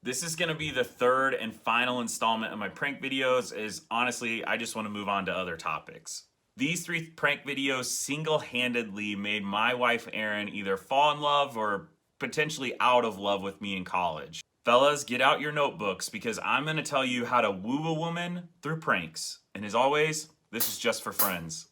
This is gonna be the third and final installment of my prank videos, as honestly, I just wanna move on to other topics. These three prank videos single-handedly made my wife Erin either fall in love or potentially out of love with me in college. Fellas, get out your notebooks because I'm gonna tell you how to woo a woman through pranks. And as always, this is just for friends.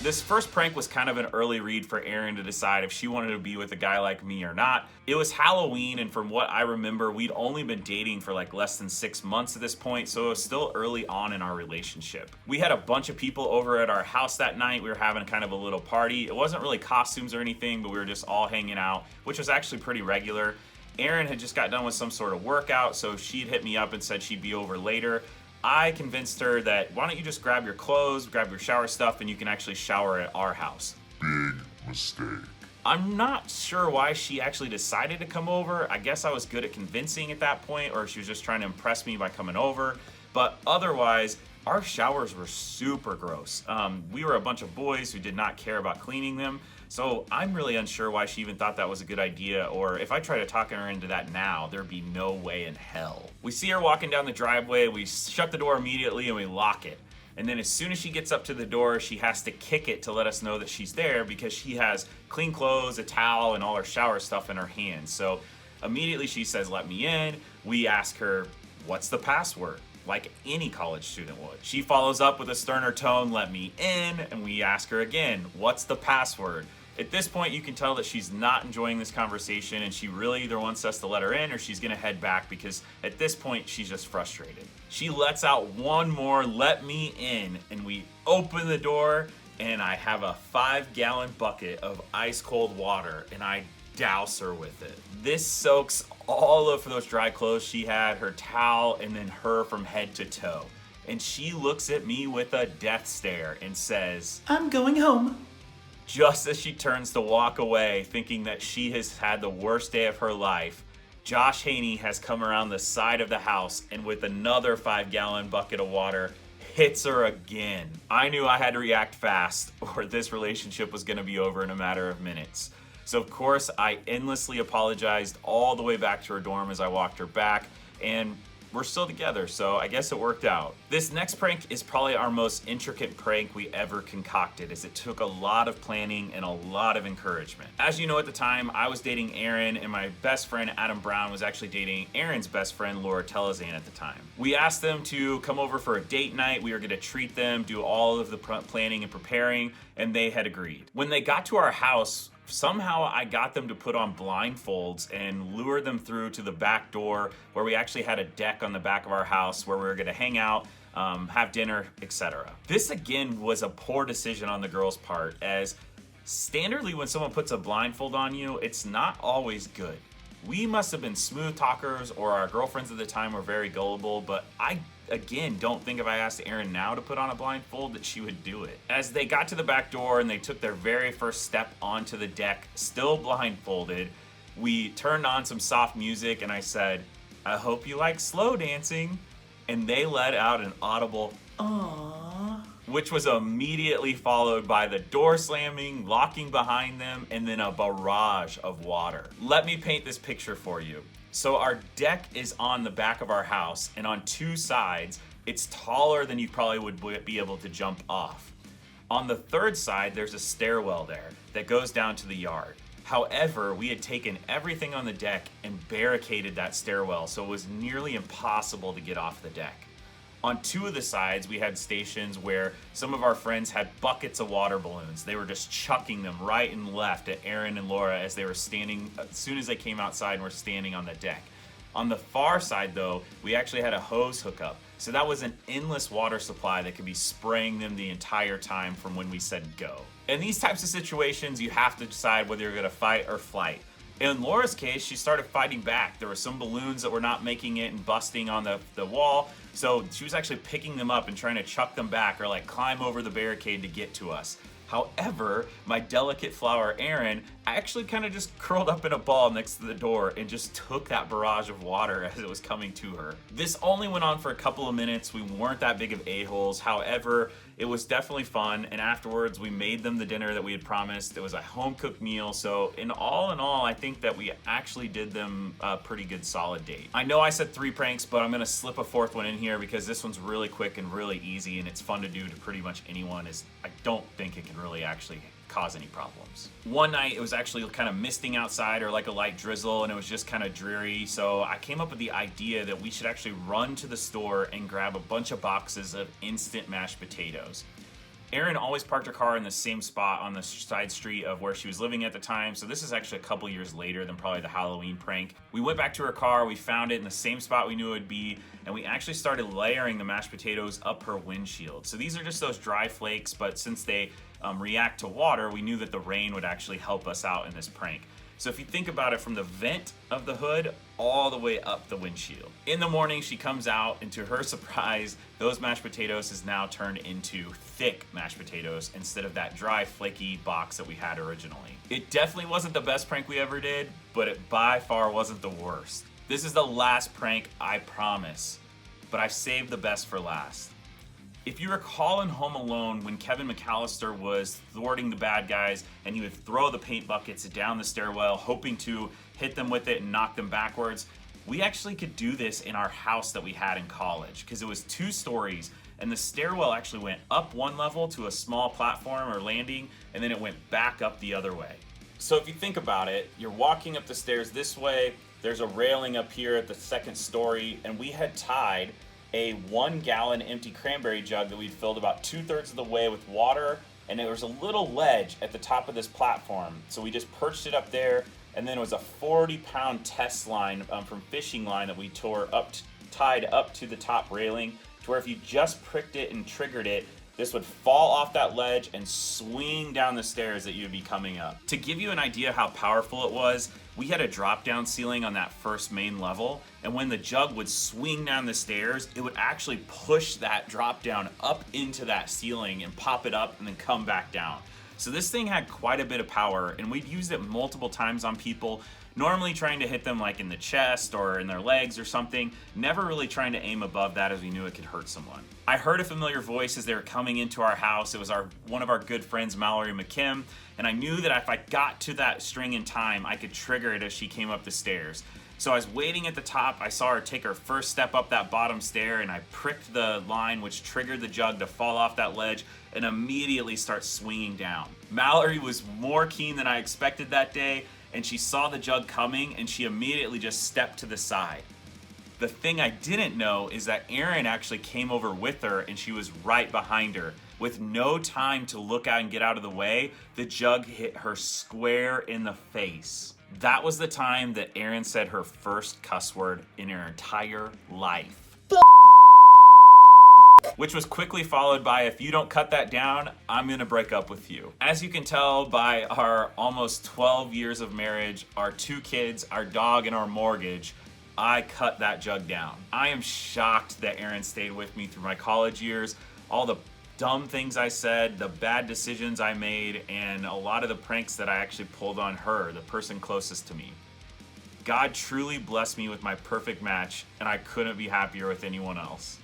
This first prank was kind of an early read for Erin to decide if she wanted to be with a guy like me or not. It was Halloween, and from what I remember, we'd only been dating for like less than 6 months at this point, so it was still early on in our relationship. We had a bunch of people over at our house that night. We were having kind of a little party. It wasn't really costumes or anything, but we were just all hanging out, which was actually pretty regular. Erin had just got done with some sort of workout, so she'd hit me up and said she'd be over later. I convinced her that why don't you just grab your clothes, grab your shower stuff, and you can actually shower at our house. Big mistake. I'm not sure why she actually decided to come over. I guess I was good at convincing at that point, or she was just trying to impress me by coming over. But otherwise, our showers were super gross. We were a bunch of boys who did not care about cleaning them. So I'm really unsure why she even thought that was a good idea, or if I try to talk her into that now, there'd be no way in hell. We see her walking down the driveway, we shut the door immediately and we lock it. And then as soon as she gets up to the door, she has to kick it to let us know that she's there because she has clean clothes, a towel, and all her shower stuff in her hands. So immediately she says, "Let me in." We ask her, "What's the password?" Like any college student would. She follows up with a sterner tone, "Let me in," and we ask her again, "What's the password?" At this point, you can tell that she's not enjoying this conversation and she really either wants us to let her in or she's gonna head back because at this point, she's just frustrated. She lets out one more, "Let me in," and we open the door and I have a 5-gallon bucket of ice cold water and I douse her with it. This soaks all of those dry clothes she had, her towel, and then her from head to toe. And she looks at me with a death stare and says, "I'm going home." Just as she turns to walk away, thinking that she has had the worst day of her life, Josh Haney has come around the side of the house and with another 5-gallon bucket of water, hits her again. I knew I had to react fast or this relationship was gonna be over in a matter of minutes. So of course, I endlessly apologized all the way back to her dorm as I walked her back, and we're still together, so I guess it worked out. This next prank is probably our most intricate prank we ever concocted, as it took a lot of planning and a lot of encouragement. As you know, at the time, I was dating Erin, and my best friend Adam Brown was actually dating Erin's best friend Laura Telezan at the time. We asked them to come over for a date night. We were gonna treat them, do all of the planning and preparing, and they had agreed. When they got to our house, somehow I got them to put on blindfolds and lure them through to the back door where we actually had a deck on the back of our house where we were gonna hang out, have dinner, etc. This again was a poor decision on the girl's part, as standardly when someone puts a blindfold on you, it's not always good. We must have been smooth talkers or our girlfriends at the time were very gullible, but I again don't think if I asked Erin now to put on a blindfold that she would do it. As they got to the back door and they took their very first step onto the deck, still blindfolded, we turned on some soft music and I said, "I hope you like slow dancing," and they let out an audible "aww," which was immediately followed by the door slamming, locking behind them, and then a barrage of water. Let me paint this picture for you. So our deck is on the back of our house, and on two sides, it's taller than you probably would be able to jump off. On the third side, there's a stairwell there that goes down to the yard. However, we had taken everything on the deck and barricaded that stairwell, so it was nearly impossible to get off the deck. On two of the sides, we had stations where some of our friends had buckets of water balloons. They were just chucking them right and left at Erin and Laura as they were standing, as soon as they came outside and were standing on the deck. On the far side though, we actually had a hose hookup. So that was an endless water supply that could be spraying them the entire time from when we said go. In these types of situations, you have to decide whether you're gonna fight or flight. In Laura's case, she started fighting back. There were some balloons that were not making it and busting on the wall. So she was actually picking them up and trying to chuck them back or like climb over the barricade to get to us. However, my delicate flower Erin actually kind of just curled up in a ball next to the door and just took that barrage of water as it was coming to her. This only went on for a couple of minutes. We weren't that big of a-holes. However, it was definitely fun, and afterwards we made them the dinner that we had promised. It was a home-cooked meal, so in all, I think that we actually did them a pretty good solid date. I know I said 3 pranks, but I'm gonna slip a 4th one in here because this one's really quick and really easy, and it's fun to do to pretty much anyone. I don't think it can really actually cause any problems. One night it was actually kind of misting outside or like a light drizzle, and it was just kind of dreary, so I came up with the idea that we should actually run to the store and grab a bunch of boxes of instant mashed potatoes. Erin always parked her car in the same spot on the side street of where she was living at the time, so this is actually a couple years later than probably the Halloween prank. We went back to her car, we found it in the same spot we knew it would be, and we actually started layering the mashed potatoes up her windshield. So these are just those dry flakes, but since they react to water, we knew that the rain would actually help us out in this prank. So if you think about it, from the vent of the hood all the way up the windshield. In the morning, she comes out, and to her surprise, those mashed potatoes is now turned into thick mashed potatoes instead of that dry, flaky box that we had originally. It definitely wasn't the best prank we ever did, but it by far wasn't the worst. This is the last prank, I promise, but I saved the best for last. If you recall in Home Alone, when Kevin McAllister was thwarting the bad guys and he would throw the paint buckets down the stairwell, hoping to hit them with it and knock them backwards, we actually could do this in our house that we had in college, because it was 2 stories, and the stairwell actually went up 1 level to a small platform or landing, and then it went back up the other way. So if you think about it, you're walking up the stairs this way, there's a railing up here at the 2nd story, and we had tied a 1-gallon empty cranberry jug that we'd filled about 2/3 of the way with water, and there was a little ledge at the top of this platform. So we just perched it up there, and then it was a 40-pound test line from fishing line that we tied up to the top railing, to where if you just pricked it and triggered it, this would fall off that ledge and swing down the stairs that you'd be coming up. To give you an idea how powerful it was, we had a drop-down ceiling on that first main level, and when the jug would swing down the stairs, it would actually push that drop-down up into that ceiling and pop it up and then come back down. So this thing had quite a bit of power, and we'd used it multiple times on people, normally trying to hit them like in the chest or in their legs or something, never really trying to aim above that as we knew it could hurt someone. I heard a familiar voice as they were coming into our house. It was one of our good friends, Mallory McKim, and I knew that if I got to that string in time, I could trigger it as she came up the stairs. So I was waiting at the top, I saw her take her first step up that bottom stair, and I pricked the line which triggered the jug to fall off that ledge and immediately start swinging down. Mallory was more keen than I expected that day, and she saw the jug coming and she immediately just stepped to the side. The thing I didn't know is that Erin actually came over with her, and she was right behind her. With no time to look out and get out of the way, the jug hit her square in the face. That was the time that Erin said her first cuss word in her entire life. Which was quickly followed by, if you don't cut that down, I'm gonna break up with you. As you can tell by our almost 12 years of marriage, our 2 kids, our dog, and our mortgage, I cut that jug down. I am shocked that Erin stayed with me through my college years, all the dumb things I said, the bad decisions I made, and a lot of the pranks that I actually pulled on her, the person closest to me. God truly blessed me with my perfect match, and I couldn't be happier with anyone else.